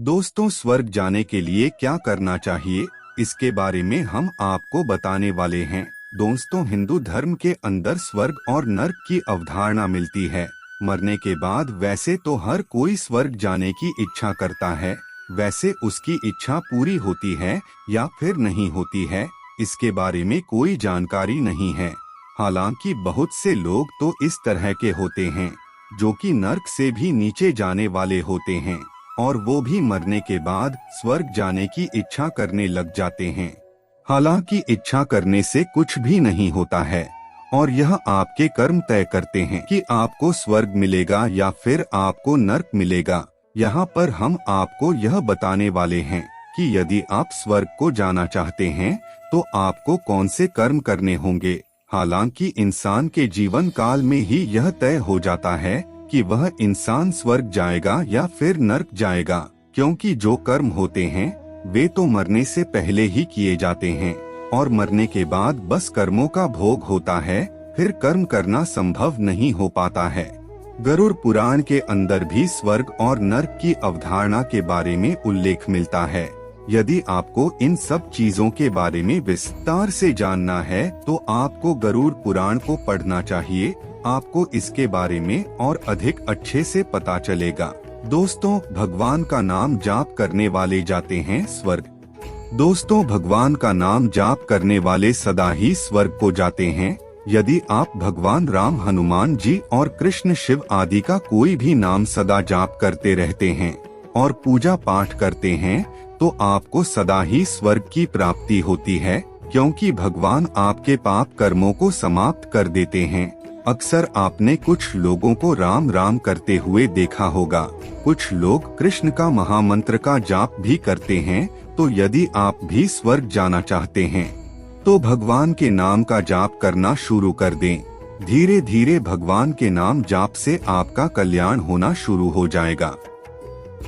दोस्तों, स्वर्ग जाने के लिए क्या करना चाहिए, इसके बारे में हम आपको बताने वाले हैं। दोस्तों, हिंदू धर्म के अंदर स्वर्ग और नर्क की अवधारणा मिलती है। मरने के बाद वैसे तो हर कोई स्वर्ग जाने की इच्छा करता है। वैसे उसकी इच्छा पूरी होती है या फिर नहीं होती है, इसके बारे में कोई जानकारी नहीं है। हालांकि बहुत से लोग तो इस तरह के होते हैं जो कि नर्क से भी नीचे जाने वाले होते हैं और वो भी मरने के बाद स्वर्ग जाने की इच्छा करने लग जाते हैं। हालांकि इच्छा करने से कुछ भी नहीं होता है और यह आपके कर्म तय करते हैं कि आपको स्वर्ग मिलेगा या फिर आपको नर्क मिलेगा। यहाँ पर हम आपको यह बताने वाले हैं कि यदि आप स्वर्ग को जाना चाहते हैं तो आपको कौन से कर्म करने होंगे। हालांकि इंसान के जीवन काल में ही यह तय हो जाता है कि वह इंसान स्वर्ग जाएगा या फिर नर्क जाएगा, क्योंकि जो कर्म होते हैं वे तो मरने से पहले ही किए जाते हैं और मरने के बाद बस कर्मों का भोग होता है, फिर कर्म करना संभव नहीं हो पाता है। गरुड़ पुराण के अंदर भी स्वर्ग और नर्क की अवधारणा के बारे में उल्लेख मिलता है। यदि आपको इन सब चीजों के बारे में विस्तार से जानना है तो आपको गरुड़ पुराण को पढ़ना चाहिए। आपको इसके बारे में और अधिक अच्छे से पता चलेगा। दोस्तों, भगवान का नाम जाप करने वाले जाते हैं स्वर्ग। दोस्तों, भगवान का नाम जाप करने वाले सदा ही स्वर्ग को जाते हैं। यदि आप भगवान राम, हनुमान जी और कृष्ण, शिव आदि का कोई भी नाम सदा जाप करते रहते हैं और पूजा पाठ करते हैं तो आपको सदा ही स्वर्ग की प्राप्ति होती है, क्योंकि भगवान आपके पाप कर्मों को समाप्त कर देते हैं। अक्सर आपने कुछ लोगों को राम राम करते हुए देखा होगा। कुछ लोग कृष्ण का महामंत्र का जाप भी करते हैं। तो यदि आप भी स्वर्ग जाना चाहते हैं तो भगवान के नाम का जाप करना शुरू कर दें। धीरे धीरे भगवान के नाम जाप से आपका कल्याण होना शुरू हो जाएगा।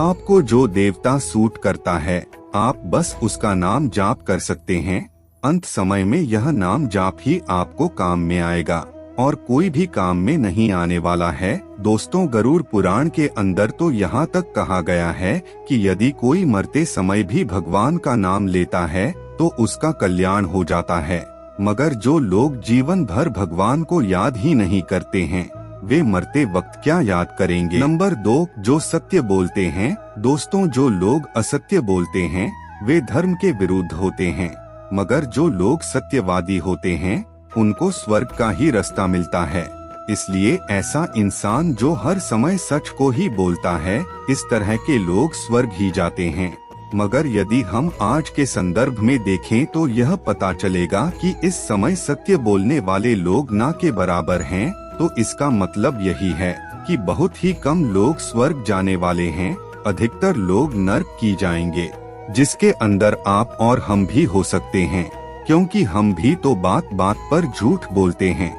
आपको जो देवता सूट करता है आप बस उसका नाम जाप कर सकते हैं। अंत समय में यह नाम जाप ही आपको काम में आएगा और कोई भी काम में नहीं आने वाला है। दोस्तों, गरुड़ पुराण के अंदर तो यहाँ तक कहा गया है कि यदि कोई मरते समय भी भगवान का नाम लेता है तो उसका कल्याण हो जाता है। मगर जो लोग जीवन भर भगवान को याद ही नहीं करते हैं वे मरते वक्त क्या याद करेंगे। नंबर 2, जो सत्य बोलते हैं। दोस्तों, जो लोग असत्य बोलते हैं वे धर्म के विरुद्ध होते हैं, मगर जो लोग सत्यवादी होते हैं उनको स्वर्ग का ही रास्ता मिलता है। इसलिए ऐसा इंसान जो हर समय सच को ही बोलता है, इस तरह के लोग स्वर्ग ही जाते हैं। मगर यदि हम आज के संदर्भ में देखें तो यह पता चलेगा कि इस समय सत्य बोलने वाले लोग ना के बराबर हैं। तो इसका मतलब यही है कि बहुत ही कम लोग स्वर्ग जाने वाले हैं, अधिकतर लोग नर्क की जाएंगे, जिसके अंदर आप और हम भी हो सकते हैं, क्योंकि हम भी तो बात बात पर झूठ बोलते हैं।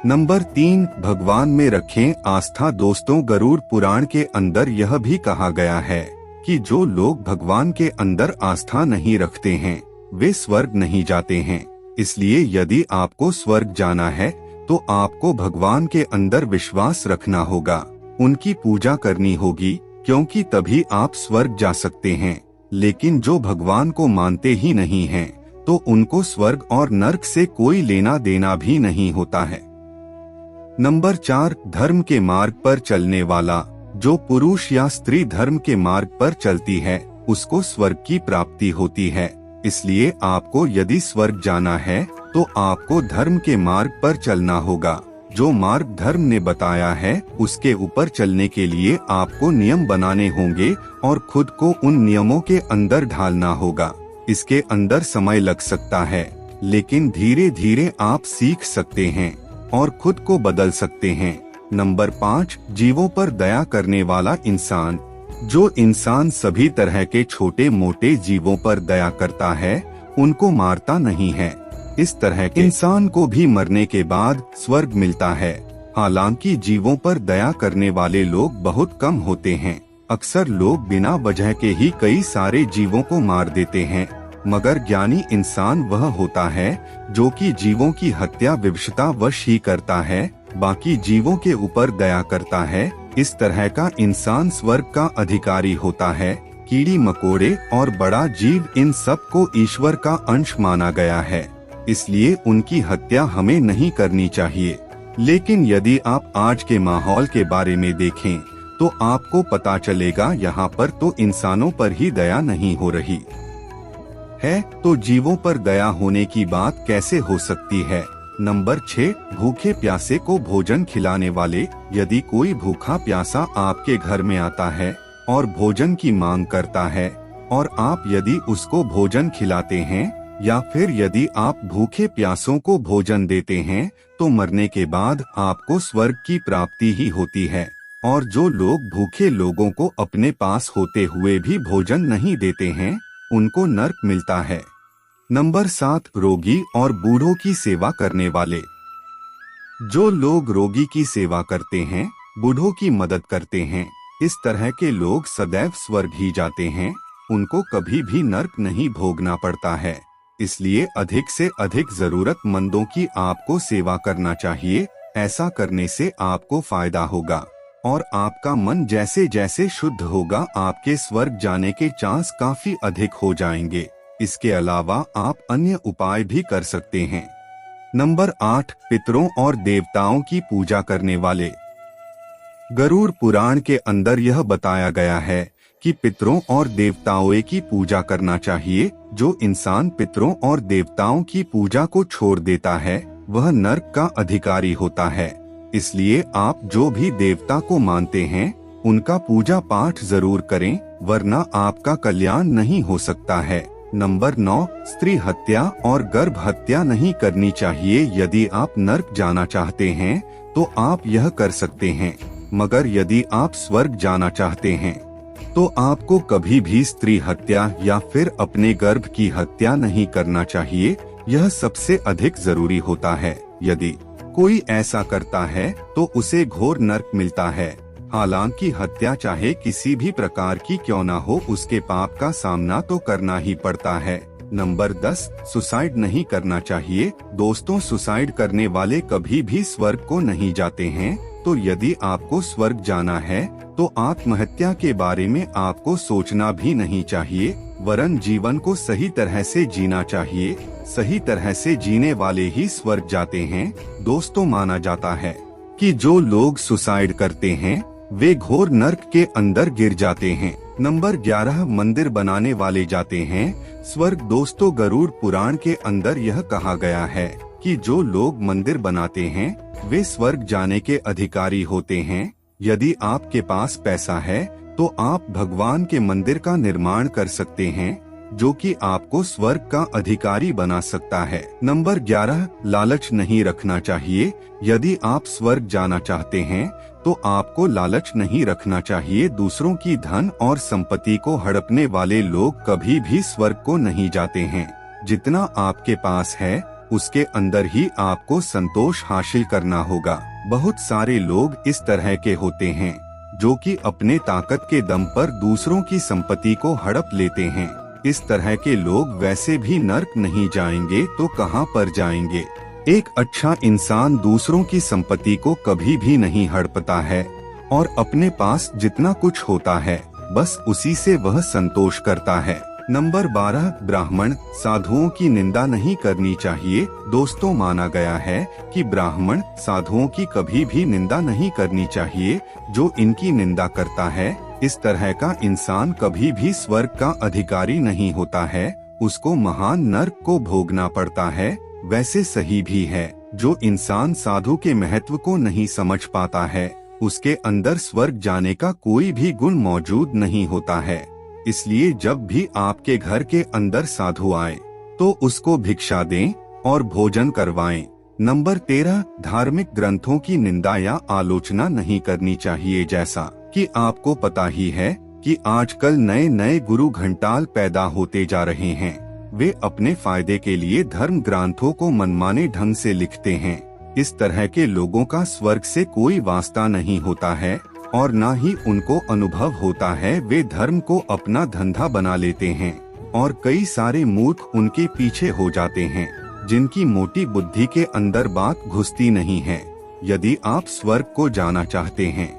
नंबर 3, भगवान में रखें आस्था। दोस्तों, गरुड़ पुराण के अंदर यह भी कहा गया है कि जो लोग भगवान के अंदर आस्था नहीं रखते हैं वे स्वर्ग नहीं जाते हैं। इसलिए यदि आपको स्वर्ग जाना है तो आपको भगवान के अंदर विश्वास रखना होगा, उनकी पूजा करनी होगी, क्योंकि तभी आप स्वर्ग जा सकते हैं। लेकिन जो भगवान को मानते ही नहीं हैं, तो उनको स्वर्ग और नर्क से कोई लेना देना भी नहीं होता है। नंबर 4, धर्म के मार्ग पर चलने वाला। जो पुरुष या स्त्री धर्म के मार्ग पर चलती है उसको स्वर्ग की प्राप्ति होती है। इसलिए आपको यदि स्वर्ग जाना है तो आपको धर्म के मार्ग पर चलना होगा। जो मार्ग धर्म ने बताया है उसके ऊपर चलने के लिए आपको नियम बनाने होंगे और खुद को उन नियमों के अंदर ढालना होगा। इसके अंदर समय लग सकता है, लेकिन धीरे धीरे आप सीख सकते हैं और खुद को बदल सकते हैं। नंबर 5, जीवों पर दया करने वाला इंसान। जो इंसान सभी तरह के छोटे मोटे जीवों पर दया करता है उनको मारता नहीं है, इस तरह के इंसान को भी मरने के बाद स्वर्ग मिलता है। हालांकि जीवों पर दया करने वाले लोग बहुत कम होते हैं। अक्सर लोग बिना वजह के ही कई सारे जीवों को मार देते हैं, मगर ज्ञानी इंसान वह होता है जो कि जीवों की हत्या विवशता वश ही करता है, बाकी जीवों के ऊपर दया करता है। इस तरह का इंसान स्वर्ग का अधिकारी होता है, कीड़ी मकोड़े और बड़ा जीव, इन सब को ईश्वर का अंश माना गया है, इसलिए उनकी हत्या हमें नहीं करनी चाहिए। लेकिन यदि आप आज के माहौल के बारे में देखें तो आपको पता चलेगा यहाँ पर तो इंसानों पर ही दया नहीं हो रही है, तो जीवों पर दया होने की बात कैसे हो सकती है। नंबर 6, भूखे प्यासे को भोजन खिलाने वाले। यदि कोई भूखा प्यासा आपके घर में आता है और भोजन की मांग करता है और आप यदि उसको भोजन खिलाते हैं या फिर यदि आप भूखे प्यासों को भोजन देते हैं तो मरने के बाद आपको स्वर्ग की प्राप्ति ही होती है। और जो लोग भूखे लोगों को अपने पास होते हुए भी भोजन नहीं देते हैं उनको नरक मिलता है। नंबर 7, रोगी और बूढ़ों की सेवा करने वाले। जो लोग रोगी की सेवा करते हैं, बूढ़ों की मदद करते हैं, इस तरह के लोग सदैव स्वर्ग ही जाते हैं, उनको कभी भी नरक नहीं भोगना पड़ता है। इसलिए अधिक से अधिक जरूरतमंदों की आपको सेवा करना चाहिए। ऐसा करने से आपको फायदा होगा और आपका मन जैसे जैसे शुद्ध होगा आपके स्वर्ग जाने के चांस काफी अधिक हो जाएंगे। इसके अलावा आप अन्य उपाय भी कर सकते हैं। नंबर 8, पितरों और देवताओं की पूजा करने वाले। गरुड़ पुराण के अंदर यह बताया गया है कि पितरों और देवताओं की पूजा करना चाहिए। जो इंसान पितरों और देवताओं की पूजा को छोड़ देता है वह नरक का अधिकारी होता है। इसलिए आप जो भी देवता को मानते हैं उनका पूजा पाठ जरूर करें, वरना आपका कल्याण नहीं हो सकता है। नंबर 9, स्त्री हत्या और गर्भ हत्या नहीं करनी चाहिए। यदि आप नरक जाना चाहते हैं तो आप यह कर सकते हैं, मगर यदि आप स्वर्ग जाना चाहते हैं तो आपको कभी भी स्त्री हत्या या फिर अपने गर्भ की हत्या नहीं करना चाहिए। यह सबसे अधिक जरूरी होता है। यदि कोई ऐसा करता है तो उसे घोर नरक मिलता है। हालांकि हत्या चाहे किसी भी प्रकार की क्यों न हो, उसके पाप का सामना तो करना ही पड़ता है। नंबर 10, सुसाइड नहीं करना चाहिए। दोस्तों, सुसाइड करने वाले कभी भी स्वर्ग को नहीं जाते हैं। तो यदि आपको स्वर्ग जाना है तो आत्महत्या के बारे में आपको सोचना भी नहीं चाहिए, वरन जीवन को सही तरह से जीना चाहिए। सही तरह से जीने वाले ही स्वर्ग जाते हैं। दोस्तों, माना जाता है कि जो लोग सुसाइड करते हैं वे घोर नरक के अंदर गिर जाते हैं। नंबर 11, मंदिर बनाने वाले जाते हैं स्वर्ग। दोस्तों, गरुड़ पुराण के अंदर यह कहा गया है कि जो लोग मंदिर बनाते हैं वे स्वर्ग जाने के अधिकारी होते हैं। यदि आपके पास पैसा है तो आप भगवान के मंदिर का निर्माण कर सकते हैं, जो कि आपको स्वर्ग का अधिकारी बना सकता है। नंबर 11, लालच नहीं रखना चाहिए। यदि आप स्वर्ग जाना चाहते हैं तो आपको लालच नहीं रखना चाहिए। दूसरों की धन और संपत्ति को हड़पने वाले लोग कभी भी स्वर्ग को नहीं जाते हैं। जितना आपके पास है उसके अंदर ही आपको संतोष हासिल करना होगा। बहुत सारे लोग इस तरह के होते हैं जो कि अपने ताकत के दम पर दूसरों की संपत्ति को हड़प लेते हैं। इस तरह के लोग वैसे भी नरक नहीं जाएंगे तो कहां पर जाएंगे। एक अच्छा इंसान दूसरों की संपत्ति को कभी भी नहीं हड़पता है और अपने पास जितना कुछ होता है बस उसी से वह संतोष करता है। नंबर 12, ब्राह्मण साधुओं की निंदा नहीं करनी चाहिए। दोस्तों, माना गया है कि ब्राह्मण साधुओं की कभी भी निंदा नहीं करनी चाहिए। जो इनकी निंदा करता है इस तरह का इंसान कभी भी स्वर्ग का अधिकारी नहीं होता है, उसको महान नरक को भोगना पड़ता है। वैसे सही भी है, जो इंसान साधु के महत्व को नहीं समझ पाता है उसके अंदर स्वर्ग जाने का कोई भी गुण मौजूद नहीं होता है। इसलिए जब भी आपके घर के अंदर साधु आए तो उसको भिक्षा दें और भोजन करवाएं। नंबर 13, धार्मिक ग्रंथों की निंदा या आलोचना नहीं करनी चाहिए। जैसा कि आपको पता ही है कि आजकल नए नए गुरु घंटाल पैदा होते जा रहे हैं। वे अपने फायदे के लिए धर्म ग्रंथों को मनमाने ढंग से लिखते हैं। इस तरह के लोगों का स्वर्ग से कोई वास्ता नहीं होता है और न ही उनको अनुभव होता है। वे धर्म को अपना धंधा बना लेते हैं और कई सारे मूर्ख उनके पीछे हो जाते हैं, जिनकी मोटी बुद्धि के अंदर बात घुसती नहीं है। यदि आप स्वर्ग को जाना चाहते हैं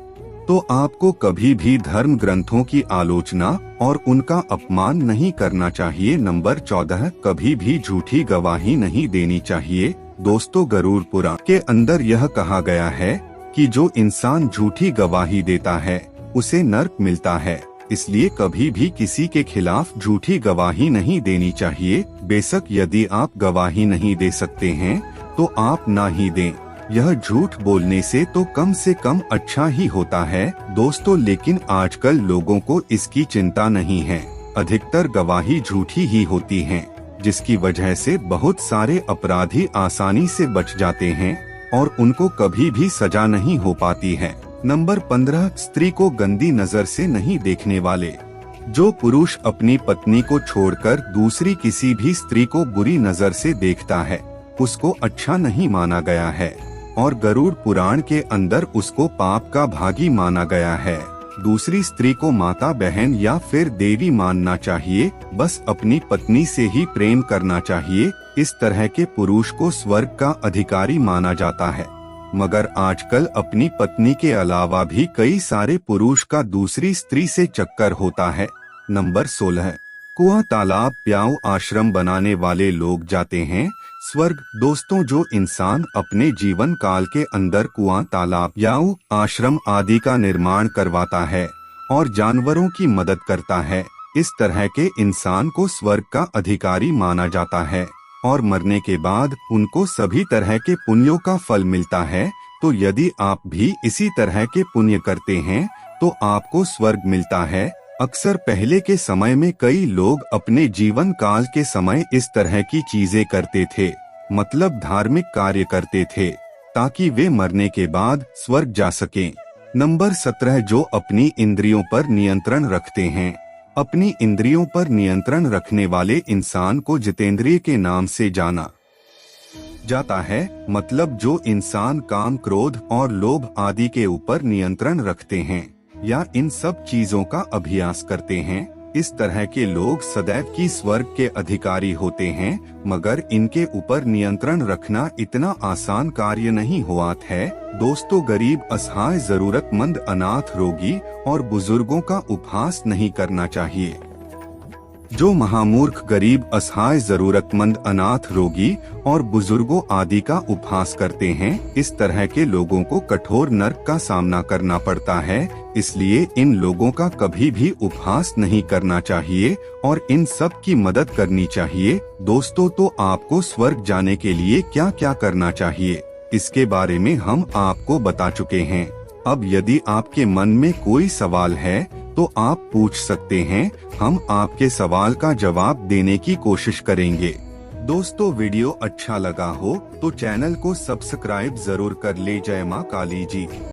तो आपको कभी भी धर्म ग्रंथों की आलोचना और उनका अपमान नहीं करना चाहिए। नंबर 14, कभी भी झूठी गवाही नहीं देनी चाहिए। दोस्तों, गरुड़ पुराण के अंदर यह कहा गया है कि जो इंसान झूठी गवाही देता है उसे नरक मिलता है। इसलिए कभी भी किसी के खिलाफ झूठी गवाही नहीं देनी चाहिए। बेशक यदि आप गवाही नहीं दे सकते हैं तो आप ना ही दें। यह झूठ बोलने से तो कम से कम अच्छा ही होता है दोस्तों, लेकिन आजकल लोगों को इसकी चिंता नहीं है। अधिकतर गवाही झूठी ही होती हैं, जिसकी वजह से बहुत सारे अपराधी आसानी से बच जाते हैं और उनको कभी भी सजा नहीं हो पाती है। नंबर 15, स्त्री को गंदी नजर से नहीं देखने वाले। जो पुरुष अपनी पत्नी को छोड़कर दूसरी किसी भी स्त्री को बुरी नजर से देखता है उसको अच्छा नहीं माना गया है और गरुड़ पुराण के अंदर उसको पाप का भागी माना गया है। दूसरी स्त्री को माता, बहन या फिर देवी मानना चाहिए। बस अपनी पत्नी से ही प्रेम करना चाहिए। इस तरह के पुरुष को स्वर्ग का अधिकारी माना जाता है। मगर आजकल अपनी पत्नी के अलावा भी कई सारे पुरुष का दूसरी स्त्री से चक्कर होता है। नंबर 16, कुआं, तालाब, प्याऊ, आश्रम बनाने वाले लोग जाते हैं स्वर्ग। दोस्तों, जो इंसान अपने जीवन काल के अंदर कुआं, तालाब, प्याऊ, आश्रम आदि का निर्माण करवाता है और जानवरों की मदद करता है, इस तरह के इंसान को स्वर्ग का अधिकारी माना जाता है और मरने के बाद उनको सभी तरह के पुण्यों का फल मिलता है। तो यदि आप भी इसी तरह के पुण्य करते हैं तो आपको स्वर्ग मिलता है। अक्सर पहले के समय में कई लोग अपने जीवन काल के समय इस तरह की चीजें करते थे, मतलब धार्मिक कार्य करते थे ताकि वे मरने के बाद स्वर्ग जा सकें। नंबर 17, जो अपनी इंद्रियों पर नियंत्रण रखते हैं। अपनी इंद्रियों पर नियंत्रण रखने वाले इंसान को जितेंद्रिय के नाम से जाना जाता है। मतलब जो इंसान काम, क्रोध और लोभ आदि के ऊपर नियंत्रण रखते हैं या इन सब चीजों का अभ्यास करते हैं, इस तरह के लोग सदैव की स्वर्ग के अधिकारी होते हैं। मगर इनके ऊपर नियंत्रण रखना इतना आसान कार्य नहीं हुआ है दोस्तों। गरीब, असहाय, जरूरतमंद, अनाथ, रोगी और बुजुर्गों का उपहास नहीं करना चाहिए। जो महामूर्ख, गरीब, असहाय, जरूरतमंद, अनाथ, रोगी और बुजुर्गों आदि का उपहास करते हैं, इस तरह के लोगों को कठोर नरक का सामना करना पड़ता है। इसलिए इन लोगों का कभी भी उपहास नहीं करना चाहिए और इन सब की मदद करनी चाहिए। दोस्तों, तो आपको स्वर्ग जाने के लिए क्या क्या करना चाहिए इसके बारे में हम आपको बता चुके हैं। अब यदि आपके मन में कोई सवाल है तो आप पूछ सकते हैं, हम आपके सवाल का जवाब देने की कोशिश करेंगे। दोस्तों, वीडियो अच्छा लगा हो तो चैनल को सब्सक्राइब जरूर कर ले। जय मां काली जी।